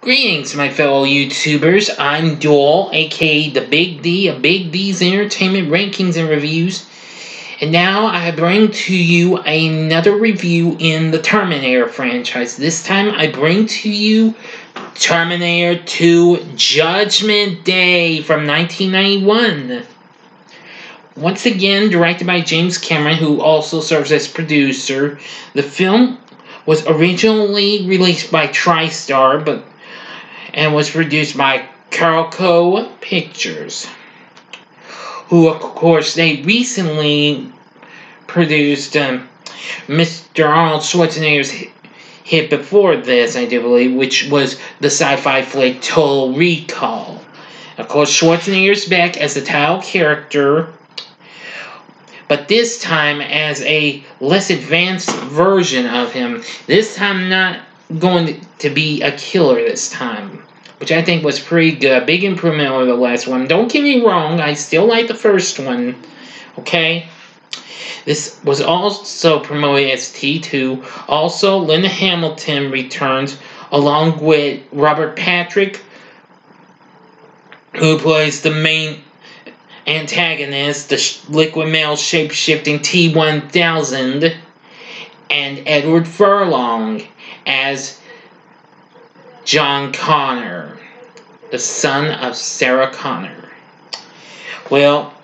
Greetings, my fellow YouTubers. I'm Duel, aka the Big D of Big D's Entertainment Rankings and Reviews. And now I bring to you another review in the Terminator franchise. This time I bring to you Terminator 2 Judgment Day from 1991. Once again, directed by James Cameron, who also serves as producer. The film was originally released by TriStar, and was produced by Carolco Pictures, who, of course, they recently produced Mr. Arnold Schwarzenegger's hit before this, I do believe, which was the sci-fi flick Total Recall. Of course, Schwarzenegger's back as the title character, but this time as a less advanced version of him. This time not going to be a killer this time, which I think was pretty good. Big improvement over the last one. Don't get me wrong, I still like the first one. Okay? This was also promoted as T2. Also, Linda Hamilton returns along with Robert Patrick, who plays the main antagonist, the liquid male shape-shifting T-1000, and Edward Furlong as John Connor, the son of Sarah Connor. Well,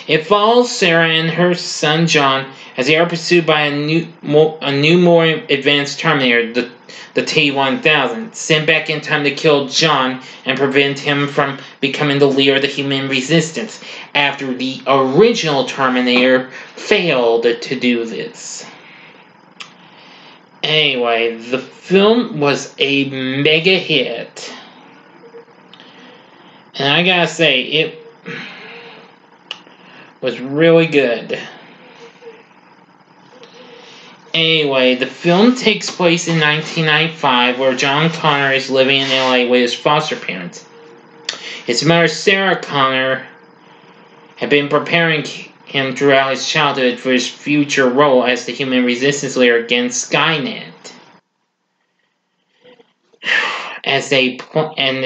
it follows Sarah and her son John as they are pursued by a new, more advanced Terminator, the T-1000, sent back in time to kill John and prevent him from becoming the leader of the human resistance, after the original Terminator failed to do this. Anyway, the film was a mega hit. And I gotta say, it was really good. Anyway, the film takes place in 1995, where John Connor is living in LA with his foster parents. His mother, Sarah Connor, had been preparing him throughout his childhood for his future role as the human resistance leader against Skynet. And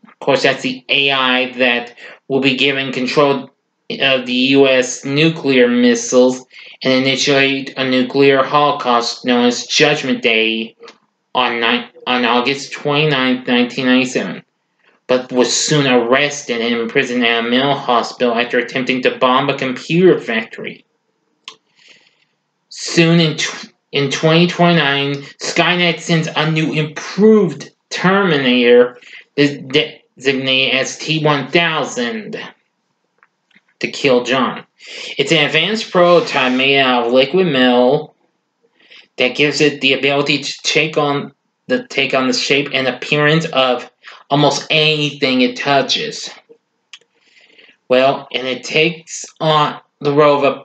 of course, that's the AI that will be given control of the U.S. nuclear missiles and initiate a nuclear holocaust known as Judgment Day on August 29, 1997, but was soon arrested and imprisoned at a mental hospital after attempting to bomb a computer factory. Soon in 2029, Skynet sends a new improved Terminator designated as T-1000 to kill John. It's an advanced prototype made out of liquid metal that gives it the ability to take on the shape and appearance of almost anything it touches. Well, and it takes on the role of a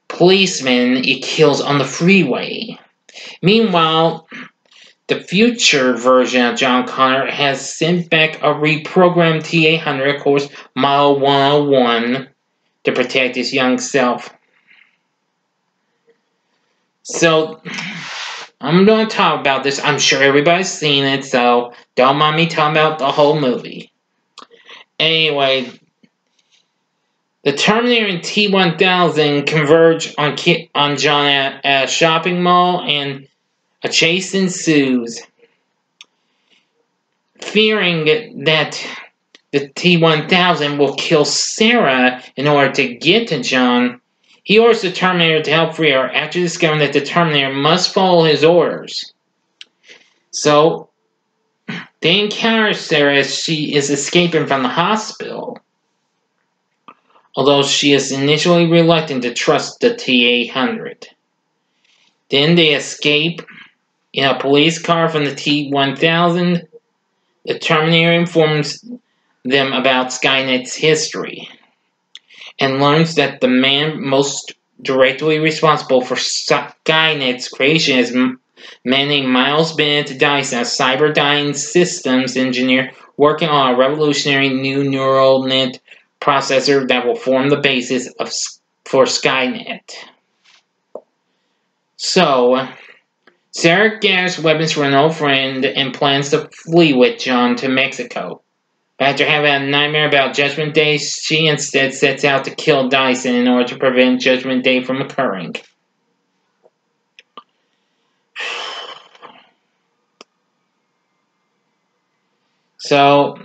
policeman it kills on the freeway. Meanwhile, the future version of John Connor has sent back a reprogrammed T-800, of course, Model 101, to protect his young self. So, I'm going to talk about this. I'm sure everybody's seen it, so don't mind me talking about the whole movie. Anyway, the Terminator and T-1000 converge on John at a shopping mall, and a chase ensues. Fearing that the T-1000 will kill Sarah in order to get to John, he orders the Terminator to help free her after discovering that the Terminator must follow his orders. So, they encounter Sarah as she is escaping from the hospital, although she is initially reluctant to trust the T-800. Then they escape in a police car from the T-1000. The Terminator informs them about Skynet's history and learns that the man most directly responsible for Skynet's creation is a man named Miles Bennett Dyson, a Cyberdyne systems engineer working on a revolutionary new neural net processor that will form the basis for Skynet. So, Sarah gathers weapons for an old friend and plans to flee with John to Mexico. But after having a nightmare about Judgment Day, she instead sets out to kill Dyson in order to prevent Judgment Day from occurring. So,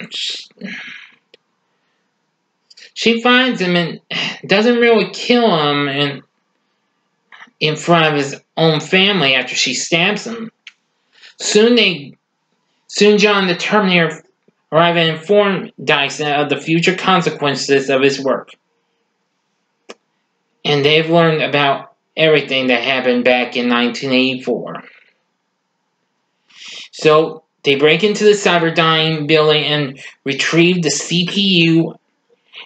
she finds him and doesn't really kill him in front of his own family after she stabs him. Soon John the Terminator arrive and inform Dyson of the future consequences of his work. And they've learned about everything that happened back in 1984. So they break into the Cyberdyne building and retrieve the CPU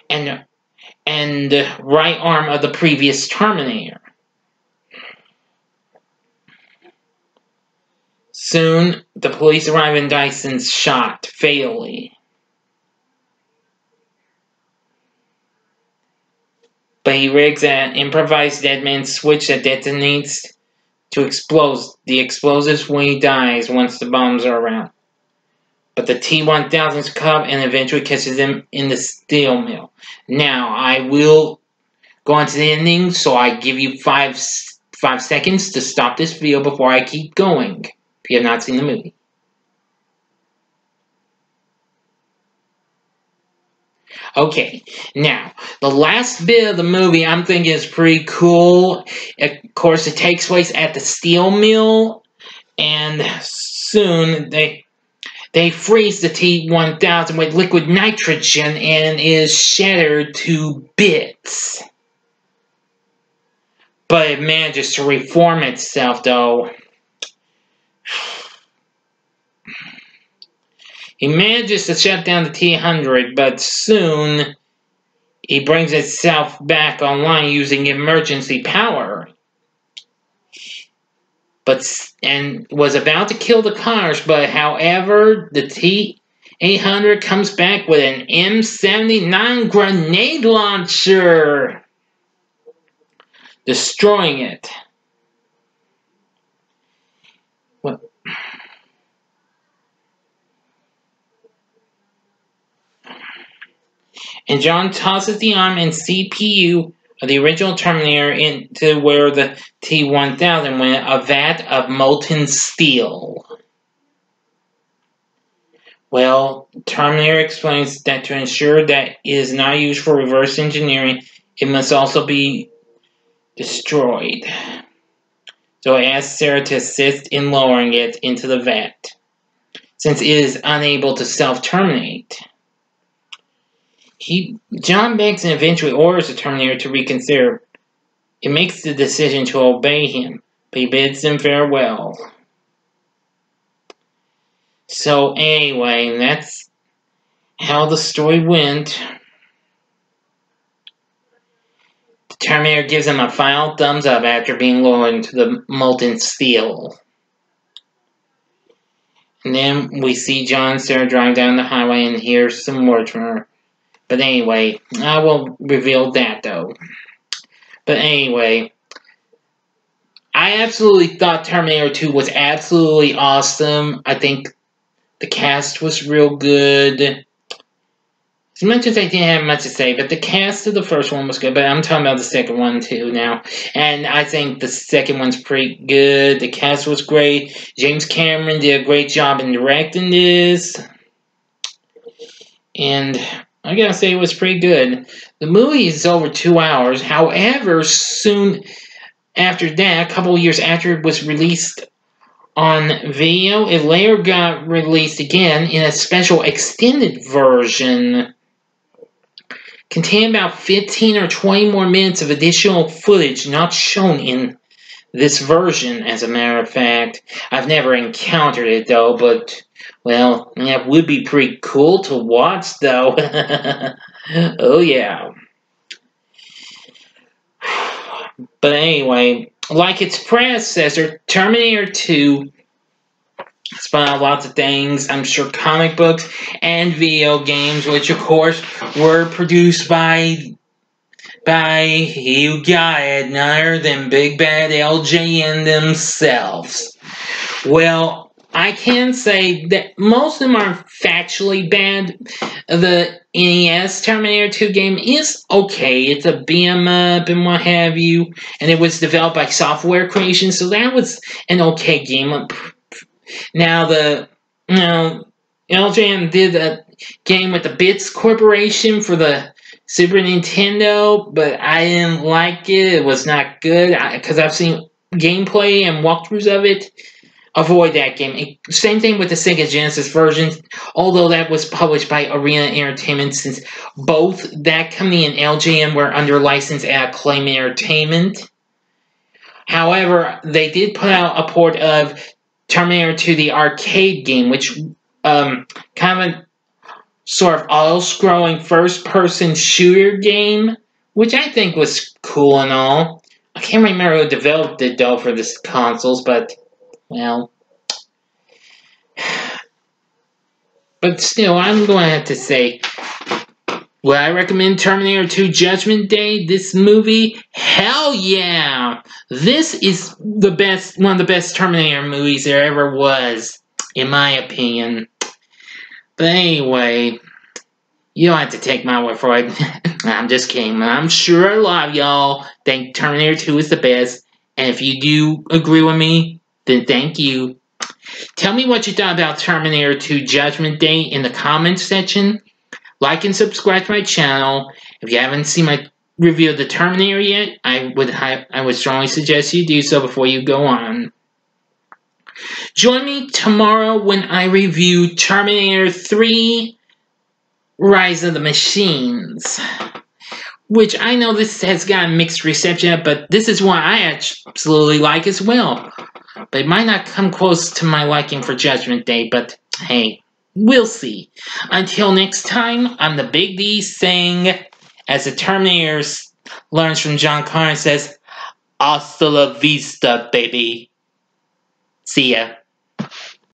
and the right arm of the previous Terminator. Soon, the police arrive and Dyson's shot fatally. But he rigs an improvised deadman switch that detonates to explode the explosives when he dies once the bombs are around. But the T-1000 is caught and eventually catches him in the steel mill. Now, I will go on to the ending, so I give you 5 seconds to stop this video before I keep going, if you have not seen the movie. Okay, now, the last bit of the movie I'm thinking is pretty cool. Of course, it takes place at the steel mill, and soon they freeze the T-1000 with liquid nitrogen and is shattered to bits. But it manages to reform itself, though. He manages to shut down the T-100, but soon he brings itself back online using emergency power. And was about to kill the cars, but however, the T-800 comes back with an M79 grenade launcher, destroying it. And John tosses the arm and CPU of the original Terminator into where the T-1000 went, a vat of molten steel. Well, Terminator explains that to ensure that it is not used for reverse engineering, it must also be destroyed. So it asks Sarah to assist in lowering it into the vat, since it is unable to self-terminate. John begs and eventually orders the Terminator to reconsider. It makes the decision to obey him, but he bids them farewell. So anyway, that's how the story went. The Terminator gives him a final thumbs up after being lowered into the molten steel. And then we see John and Sarah drive down the highway and hear some words from her. But anyway, I won't reveal that though. But anyway, I absolutely thought Terminator 2 was absolutely awesome. I think the cast was real good. As much as I didn't have much to say, but the cast of the first one was good. But I'm talking about the second one too now. And I think the second one's pretty good. The cast was great. James Cameron did a great job in directing this. And I gotta say it was pretty good. The movie is over 2 hours. However, soon after that, a couple of years after it was released on video, it later got released again in a special extended version containing about 15 or 20 more minutes of additional footage not shown in this version, as a matter of fact. I've never encountered it though, but well, that would be pretty cool to watch, though. Oh, yeah. But anyway, like its predecessor, Terminator 2 spun out lots of things. I'm sure comic books and video games, which, of course, were produced by you got it, none other than Big Bad LJN themselves. Well, I can say that most of them are factually bad. The NES Terminator 2 game is okay. It's a beat 'em up and what have you. And it was developed by Software Creation, so that was an okay game. Now, LJN did a game with the Bits Corporation for the Super Nintendo, but I didn't like it. It was not good, because I've seen gameplay and walkthroughs of it. Avoid that game. Same thing with the Sega Genesis version, although that was published by Arena Entertainment, since both that company and LJN were under license at Acclaim Entertainment. However, they did put out a port of Terminator 2, the arcade game, which kind of a sort of auto-scrolling first-person shooter game, which I think was cool and all. I can't remember who developed it, though, for this consoles, but well, but still, I'm going to have to say, would I recommend Terminator 2 Judgment Day, this movie? Hell yeah! This is the best, one of the best Terminator movies there ever was, in my opinion. But anyway, you don't have to take my word for it. I'm just kidding. I'm sure a lot of y'all think Terminator 2 is the best, and if you do agree with me, then thank you. Tell me what you thought about Terminator 2 Judgment Day in the comments section. Like and subscribe to my channel. If you haven't seen my review of the Terminator yet, I would strongly suggest you do so before you go on. Join me tomorrow when I review Terminator 3 Rise of the Machines, which I know this has gotten mixed reception, but this is one I absolutely like as well. But it might not come close to my liking for Judgment Day, but hey, we'll see. Until next time, I'm the Big D saying, as the Terminator learns from John Connor and says, hasta la vista, baby. See ya.